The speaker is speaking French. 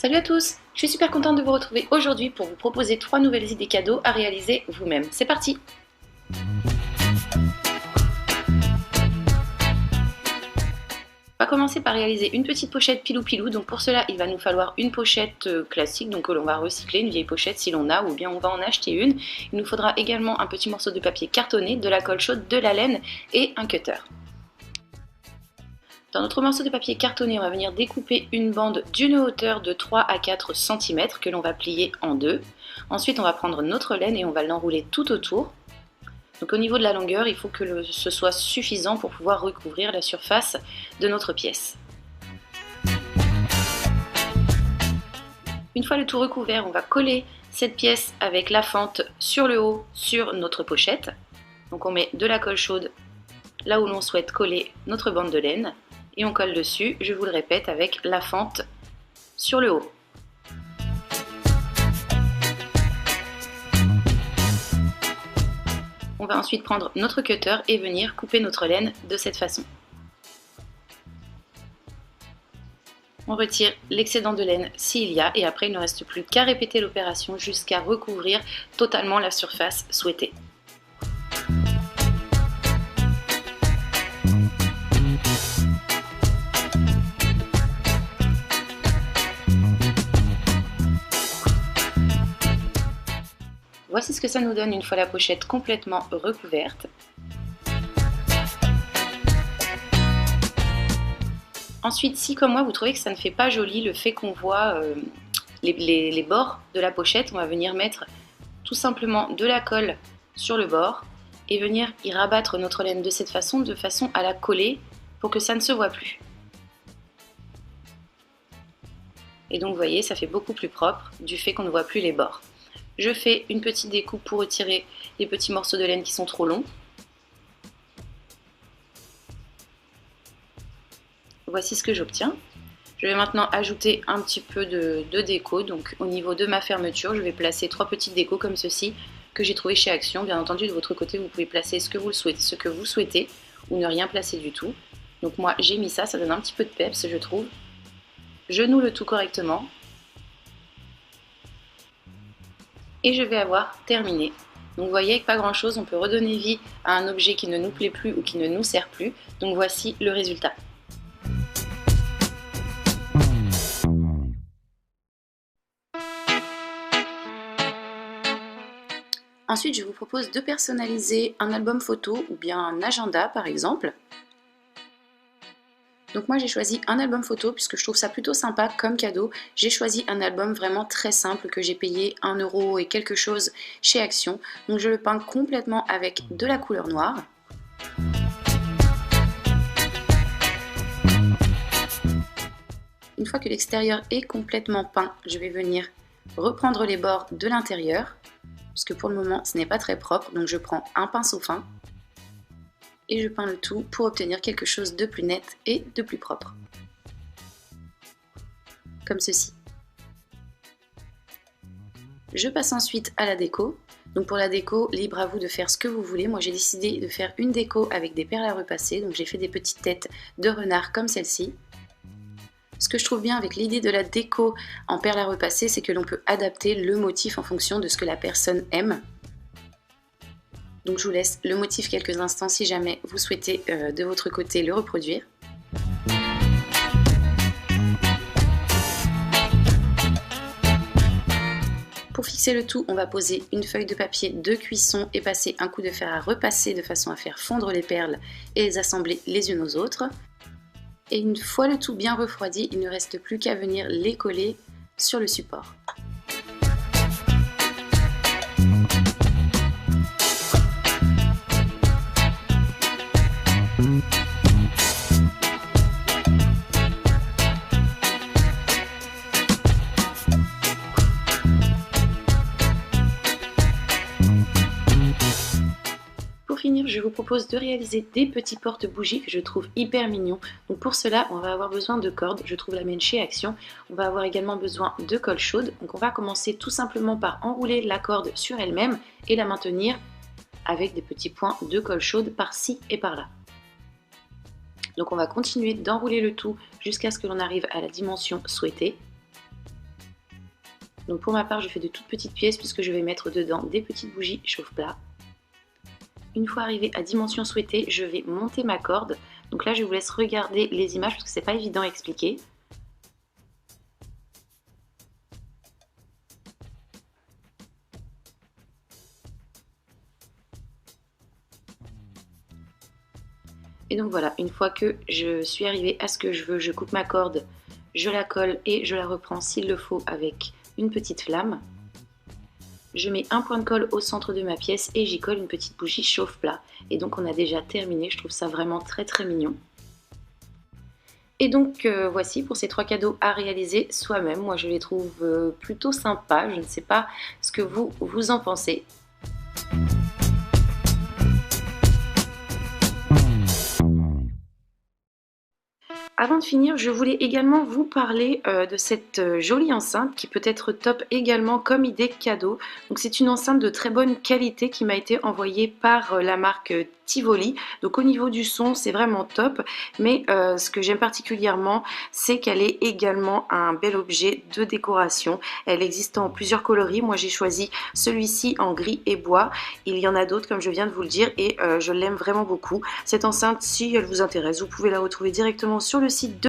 Salut à tous, je suis super contente de vous retrouver aujourd'hui pour vous proposer 3 nouvelles idées cadeaux à réaliser vous-même. C'est parti! On va commencer par réaliser une petite pochette pilou-pilou. Donc pour cela, il va nous falloir une pochette classique, donc que l'on va recycler, une vieille pochette si l'on a, ou bien on va en acheter une. Il nous faudra également un petit morceau de papier cartonné, de la colle chaude, de la laine et un cutter. Dans notre morceau de papier cartonné, on va venir découper une bande d'une hauteur de 3 à 4 cm que l'on va plier en deux. Ensuite, on va prendre notre laine et on va l'enrouler tout autour. Donc au niveau de la longueur, il faut que ce soit suffisant pour pouvoir recouvrir la surface de notre pièce. Une fois le tout recouvert, on va coller cette pièce avec la fente sur le haut sur notre pochette. Donc on met de la colle chaude là où l'on souhaite coller notre bande de laine. Et on colle dessus, je vous le répète, avec la fente sur le haut. On va ensuite prendre notre cutter et venir couper notre laine de cette façon. On retire l'excédent de laine s'il y a et après il ne reste plus qu'à répéter l'opération jusqu'à recouvrir totalement la surface souhaitée. Voici ce que ça nous donne une fois la pochette complètement recouverte. Ensuite, si comme moi vous trouvez que ça ne fait pas joli le fait qu'on voit les bords de la pochette, on va venir mettre tout simplement de la colle sur le bord et venir y rabattre notre laine de façon à la coller pour que ça ne se voit plus. Et donc vous voyez, ça fait beaucoup plus propre du fait qu'on ne voit plus les bords. Je fais une petite découpe pour retirer les petits morceaux de laine qui sont trop longs. Voici ce que j'obtiens. Je vais maintenant ajouter un petit peu de déco. Donc au niveau de ma fermeture, je vais placer 3 petites décos comme ceci que j'ai trouvé chez Action. Bien entendu, de votre côté, vous pouvez placer ce que vous souhaitez ou ne rien placer du tout. Donc moi, j'ai mis ça donne un petit peu de peps, je trouve. Je noue le tout correctement. Et je vais avoir terminé. Donc vous voyez, avec pas grand chose, on peut redonner vie à un objet qui ne nous plaît plus ou qui ne nous sert plus. Donc voici le résultat. Ensuite, je vous propose de personnaliser un album photo ou bien un agenda par exemple. Donc moi j'ai choisi un album photo puisque je trouve ça plutôt sympa comme cadeau. J'ai choisi un album vraiment très simple que j'ai payé 1 € et quelque chose chez Action. Donc je le peins complètement avec de la couleur noire. Une fois que l'extérieur est complètement peint, je vais venir reprendre les bords de l'intérieur. Parce que pour le moment ce n'est pas très propre, donc je prends un pinceau fin. Et je peins le tout pour obtenir quelque chose de plus net et de plus propre. Comme ceci. Je passe ensuite à la déco. Donc pour la déco, libre à vous de faire ce que vous voulez. Moi j'ai décidé de faire une déco avec des perles à repasser. Donc j'ai fait des petites têtes de renard comme celle-ci. Ce que je trouve bien avec l'idée de la déco en perles à repasser, c'est que l'on peut adapter le motif en fonction de ce que la personne aime. Donc je vous laisse le motif quelques instants si jamais vous souhaitez de votre côté le reproduire. Pour fixer le tout, on va poser une feuille de papier de cuisson et passer un coup de fer à repasser de façon à faire fondre les perles et les assembler les unes aux autres. Et une fois le tout bien refroidi, il ne reste plus qu'à venir les coller sur le support. Pour finir, je vous propose de réaliser des petits porte-bougies que je trouve hyper mignons. Donc pour cela, on va avoir besoin de cordes. Je trouve la mienne chez Action. On va avoir également besoin de colle chaude. Donc on va commencer tout simplement par enrouler la corde sur elle-même et la maintenir avec des petits points de colle chaude par-ci et par-là. Donc on va continuer d'enrouler le tout jusqu'à ce que l'on arrive à la dimension souhaitée. Donc pour ma part, je fais de toutes petites pièces puisque je vais mettre dedans des petites bougies chauffe-plat. Une fois arrivée à dimension souhaitée, je vais monter ma corde. Donc là, je vous laisse regarder les images parce que c'est pas évident à expliquer. Et donc voilà, une fois que je suis arrivée à ce que je veux, je coupe ma corde, je la colle et je la reprends s'il le faut avec une petite flamme. Je mets un point de colle au centre de ma pièce et j'y colle une petite bougie chauffe-plat. Et donc on a déjà terminé, je trouve ça vraiment très très mignon. Et donc voici pour ces 3 cadeaux à réaliser soi-même. Moi je les trouve plutôt sympas, je ne sais pas ce que vous en pensez. Avant de finir, je voulais également vous parler de cette jolie enceinte qui peut être top également comme idée cadeau. Donc c'est une enceinte de très bonne qualité qui m'a été envoyée par la marque Tivoli. Donc au niveau du son, c'est vraiment top. Mais ce que j'aime particulièrement, c'est qu'elle est également un bel objet de décoration. Elle existe en plusieurs coloris. Moi j'ai choisi celui-ci en gris et bois. Il y en a d'autres comme je viens de vous le dire et je l'aime vraiment beaucoup. Cette enceinte, si elle vous intéresse, vous pouvez la retrouver directement sur le site de